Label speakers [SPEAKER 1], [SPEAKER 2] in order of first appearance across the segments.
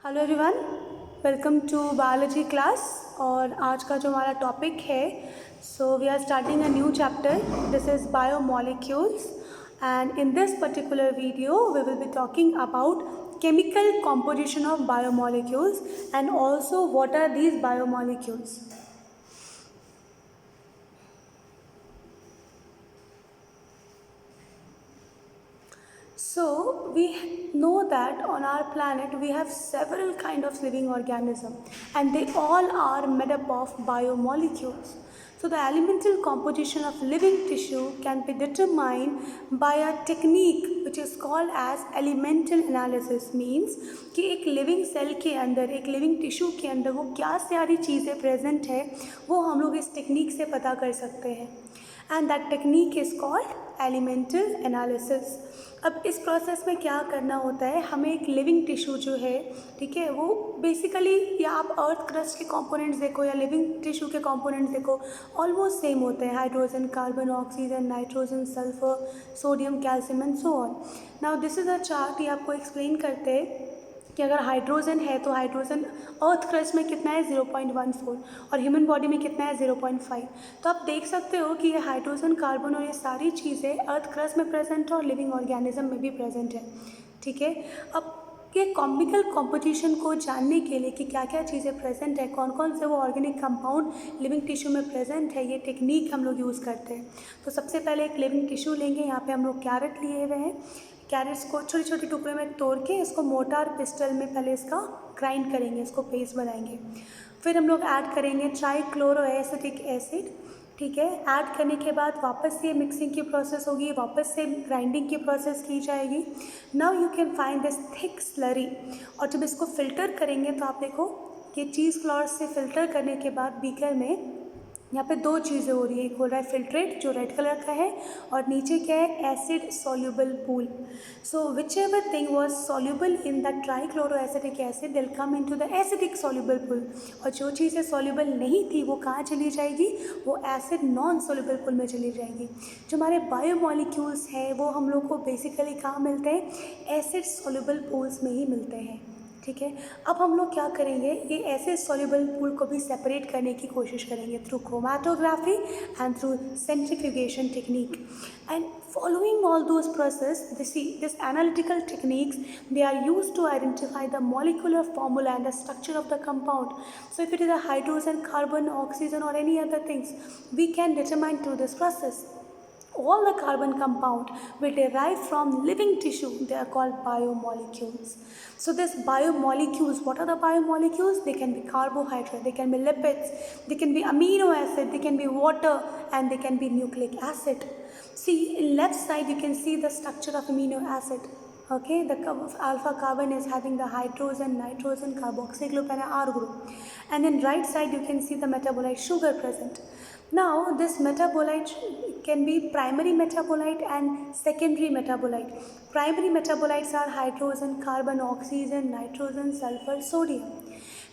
[SPEAKER 1] Hello everyone, welcome to biology class. और आज का जो हमारा टॉपिक है, so we are starting a new chapter. This is biomolecules and in this particular video we will be talking about chemical composition of biomolecules and also what are these biomolecules. So we know that on our planet we have several kind of living organisms and they all are made up of biomolecules. So the elemental composition of living tissue can be determined by a technique which is called as elemental analysis. Means कि एक living cell के अंदर, एक living tissue के अंदर वो क्या सारी चीज़ें present है वो हम लोग इस technique से पता कर सकते हैं. And that technique is called elemental analysis. अब इस प्रोसेस में क्या करना होता है, हमें एक लिविंग टिश्यू जो है, ठीक है, वो बेसिकली या आप अर्थ क्रस्ट के कंपोनेंट्स देखो या लिविंग टिश्यू के कंपोनेंट्स देखो, ऑलमोस्ट सेम होते हैं. Hydrogen, carbon, oxygen, nitrogen, sulphur, sodium, calcium and so on. Now this is a chart. ये आपको एक्सप्लेन करते हैं कि अगर हाइड्रोजन है तो हाइड्रोजन अर्थ क्रस्ट में कितना है 0.14 और ह्यूमन बॉडी में कितना है 0.5. तो आप देख सकते हो कि ये हाइड्रोजन, कार्बन और ये सारी चीज़ें अर्थ क्रस्ट में प्रेजेंट है और लिविंग ऑर्गेनिज्म में भी प्रेजेंट है. ठीक है. अब ये केमिकल कॉम्पोजिशन को जानने के लिए कि क्या क्या चीज़ें प्रेजेंट है, कौन कौन से वो ऑर्गेनिक कंपाउंड लिविंग टिश्यू में प्रेजेंट है, ये टेक्निक हम लोग यूज़ करते हैं. तो सबसे पहले एक लिविंग टिश्यू लेंगे. यहाँ पे हम लोग कैरेट लिए हुए हैं. कैरेट्स को छोटे छोटे टुकड़े में तोड़ के इसको मोटार पिस्टल में पहले इसका ग्राइंड करेंगे, इसको पेस्ट बनाएंगे. फिर हम लोग ऐड करेंगे ट्राइक्लोरोएसिटिक एसिड. ठीक है. ऐड करने के बाद वापस से मिक्सिंग की प्रोसेस होगी, वापस से ग्राइंडिंग की प्रोसेस की जाएगी. Now you can find this thick slurry. और जब इसको फिल्टर करेंगे तो आप देखो कि चीज़ क्लॉथ से फिल्टर करने के बाद बीकर में यहाँ पे दो चीज़ें हो रही है. एक हो रहा है फिल्ट्रेट जो रेड कलर का है और नीचे क्या है, acid soluble pool. So which ever thing was soluble in the trichloroacetic acid will come into the acidic soluble pool. और जो चीज़ें सॉल्युबल नहीं थी वो कहाँ चली जाएगी, वो एसिड नॉन सॉल्युबल पूल में चली जाएगी. जो हमारे बायोमोलिक्यूल्स हैं वो हम लोग को बेसिकली कहाँ मिलते हैं, एसिड सॉल्युबल पूल्स में ही मिलते हैं. ठीक है. अब हम लोग क्या करेंगे, ये ऐसे सॉल्युबल पूल को भी सेपरेट करने की कोशिश करेंगे through chromatography and through centrifugation technique. And following all those process, this analytical techniques, they are used to identify the molecular formula and the structure of the compound. So if it is a hydrogen, carbon, oxygen or any other things, we can determine through this process. All the carbon compound will derive from living tissue. They are called biomolecules. So this biomolecules, what are the biomolecules? They can be carbohydrate, they can be lipids, they can be amino acid, they can be water, and they can be nucleic acid. See, in left side you can see the structure of amino acid. Okay, the alpha carbon is having the hydrogen, nitrogen, carboxy group and an R group. And in right side you can see the metabolite sugar present. Now this metabolite can be primary metabolite and secondary metabolite. Primary metabolites are hydrogen, carbon, oxygen, nitrogen, sulfur, sodium.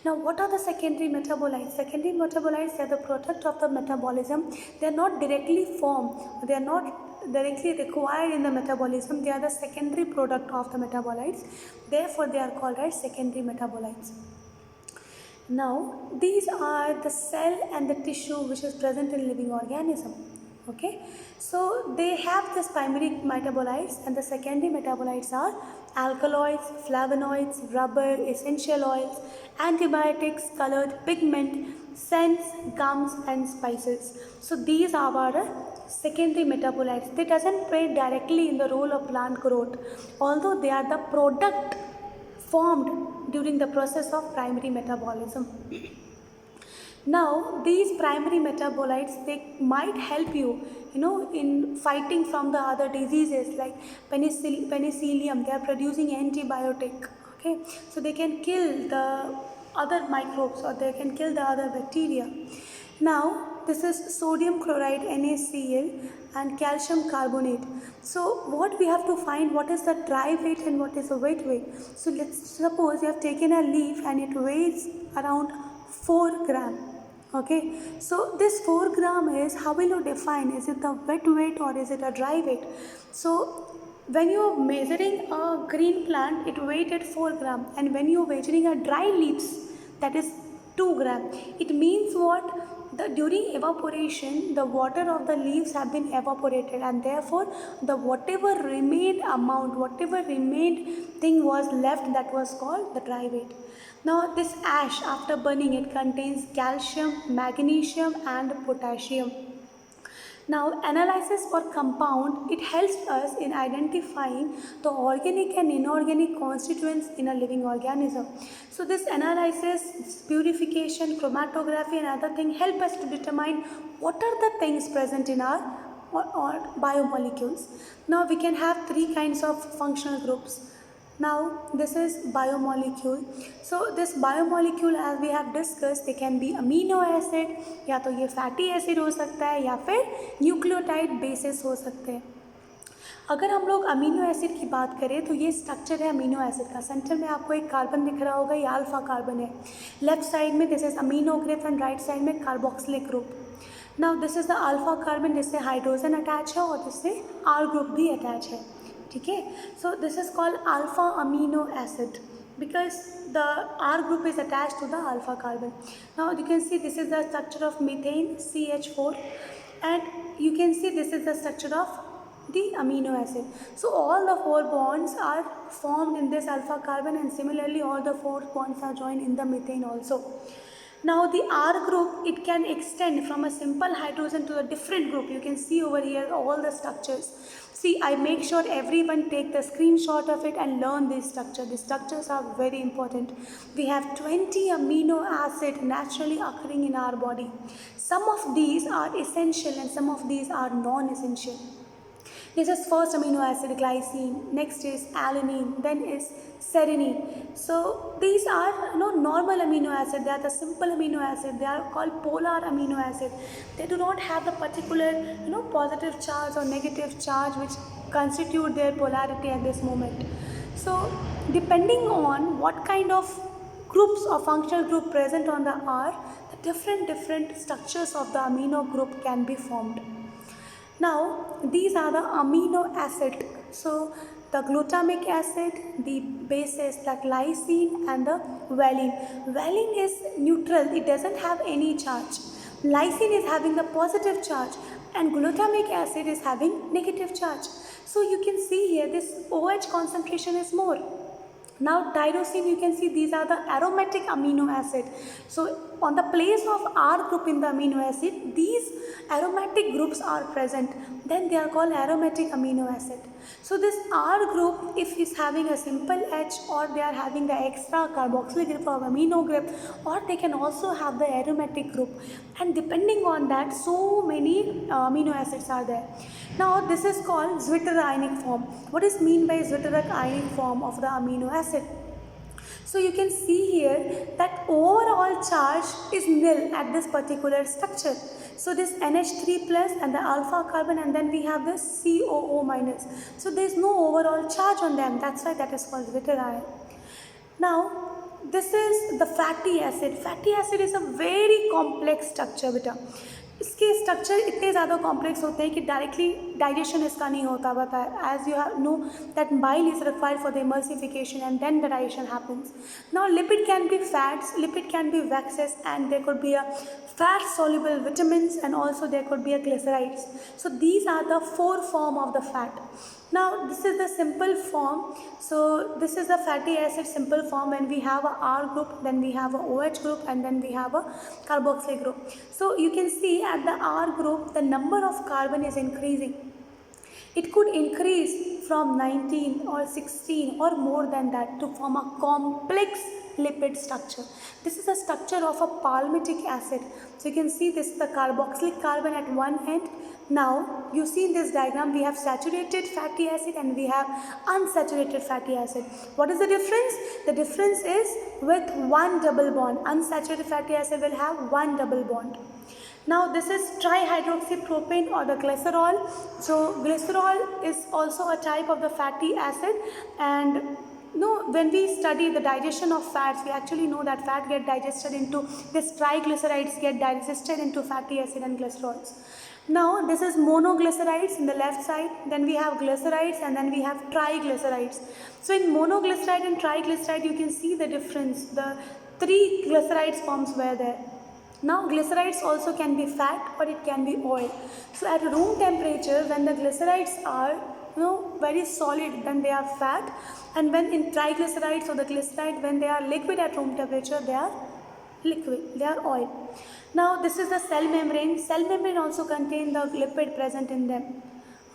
[SPEAKER 1] Now what are the secondary metabolites? Secondary metabolites are the product of the metabolism. They are not directly formed, they are not directly required in the metabolism. They are the secondary product of the metabolites. Therefore they are called as secondary metabolites. Now these are the cell and the tissue which is present in living organism. Okay, so they have this primary metabolites and the secondary metabolites are alkaloids, flavonoids, rubber, essential oils, antibiotics, colored pigment, scents, gums and spices. So these are our secondary metabolites. They doesn't play directly in the role of plant growth, although they are the product formed during the process of primary metabolism. Now these primary metabolites, they might help you, in fighting from the other diseases like penicillium. They are producing antibiotic. Okay, so they can kill the other microbes or they can kill the other bacteria. Now this is sodium chloride NaCl and calcium carbonate. So what we have to find, what is the dry weight and what is the wet weight. So let's suppose you have taken a leaf and it weighs around 4 gram. Okay, so this 4 gram is, how will you define, is it the wet weight or is it a dry weight? So When you are measuring a green plant, it weight at 4 gram, and when you are measuring a dry leaves, that is 2 gram. It means what? During evaporation, the water of the leaves have been evaporated, and therefore the whatever remained amount, whatever remained thing was left, that was called the dry weight. Now this ash, after burning, it contains calcium, magnesium and potassium. Now, analysis for compound, it helps us in identifying the organic and inorganic constituents in a living organism. So this analysis, this purification, chromatography and other things help us to determine what are the things present in our or biomolecules. Now we can have three kinds of functional groups. Now this is biomolecule. So this biomolecule, as we have discussed, they can be amino acid, या तो ये fatty acid हो सकता है या फिर nucleotide basis हो सकते हैं. अगर हम लोग अमीनो एसिड की बात करें तो ये स्ट्रक्चर है अमीनो एसिड का. सेंटर में आपको एक कार्बन दिख रहा होगा, ये अल्फा कार्बन है. लेफ्ट साइड में this is amino group and right side में carboxylic group. Now this is the alpha carbon जिससे हाइड्रोजन अटैच है और जिससे आर ग्रुप भी अटैच है. ठीक है. So this is called alpha amino acid because the R group is attached to the alpha carbon. Now you can see this is the structure of methane, CH4, and you can see this is the structure of the amino acid. So all the 4 bonds are formed in this alpha carbon, and similarly all the 4 bonds are joined in the methane also. Now the R group, it can extend from a simple hydrogen to a different group. You can see over here all the structures. See, I make sure everyone take the screenshot of it and learn this structure. The structures are very important. We have 20 amino acids naturally occurring in our body. Some of these are essential and some of these are non-essential. This is first amino acid, glycine. Next is alanine. Then is serine. So these are normal amino acid. They are the simple amino acid. They are called polar amino acid. They do not have the particular positive charge or negative charge which constitute their polarity at this moment. So depending on what kind of groups or functional group present on the R, the different structures of the amino group can be formed. Now these are the amino acid. So the glutamic acid, the bases like lysine and the valine. Valine is neutral, it doesn't have any charge. Lysine is having the positive charge and glutamic acid is having negative charge. So you can see here this OH concentration is more. Now tyrosine, you can see these are the aromatic amino acid. So on the place of R group in the amino acid, these aromatic groups are present. Then they are called aromatic amino acid. So this R group, if is having a simple H or they are having the extra carboxylic group or amino group, or they can also have the aromatic group. And depending on that, so many amino acids are there. Now this is called Zwitteric ionic form. What is mean by Zwitteric ionic form of the amino acid? So you can see here that overall charge is nil at this particular structure. So this NH3 plus and the alpha carbon, and then we have this COO minus. So there is no overall charge on them. That's why that is called Zwitteric ion. Now this is the fatty acid. Fatty acid is a very complex structure बेटा. इसके structure इतने ज़्यादा complex होते हैं कि directly digestion इसका नहीं होता बताया. As you know that bile is required for the emulsification and then the digestion happens. Now lipid can be fats, lipid can be waxes, and there could be a fat soluble vitamins, and also there could be a glycerides. So these are the 4 form of the fat. Now this is the simple form. So this is the fatty acid simple form, and we have a R group, then we have a OH group, and then we have a carboxyl group. So you can see at the R group the number of carbon is increasing. It could increase from 19 or 16 or more than that to form a complex lipid structure. This is a structure of a palmitic acid. So you can see this is the carboxylic carbon at one end. Now you see in this diagram we have saturated fatty acid and we have unsaturated fatty acid. What is the difference? The difference is with one double bond. Unsaturated fatty acid will have one double bond. Now this is trihydroxypropane or the glycerol. So glycerol is also a type of the fatty acid, and when we study the digestion of fats, we actually know that fat get digested into this triglycerides get digested into fatty acid and glycerols. Now this is monoglycerides in the left side, then we have glycerides, and then we have triglycerides. So in monoglyceride and triglyceride you can see the difference. The three glycerides forms were there. Now glycerides also can be fat or it can be oil. So at room temperature, when the glycerides are very solid, then they are fat, and when in triglycerides or the glyceride, when they are liquid at room temperature, they are liquid, they are oil. Now this is the cell membrane. Cell membrane also contain the lipid present in them.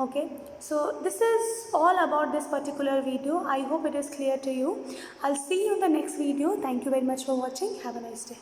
[SPEAKER 1] Okay, so this is all about this particular video. I hope it is clear to you. I'll see you in the next video. Thank you very much for watching. Have a nice day.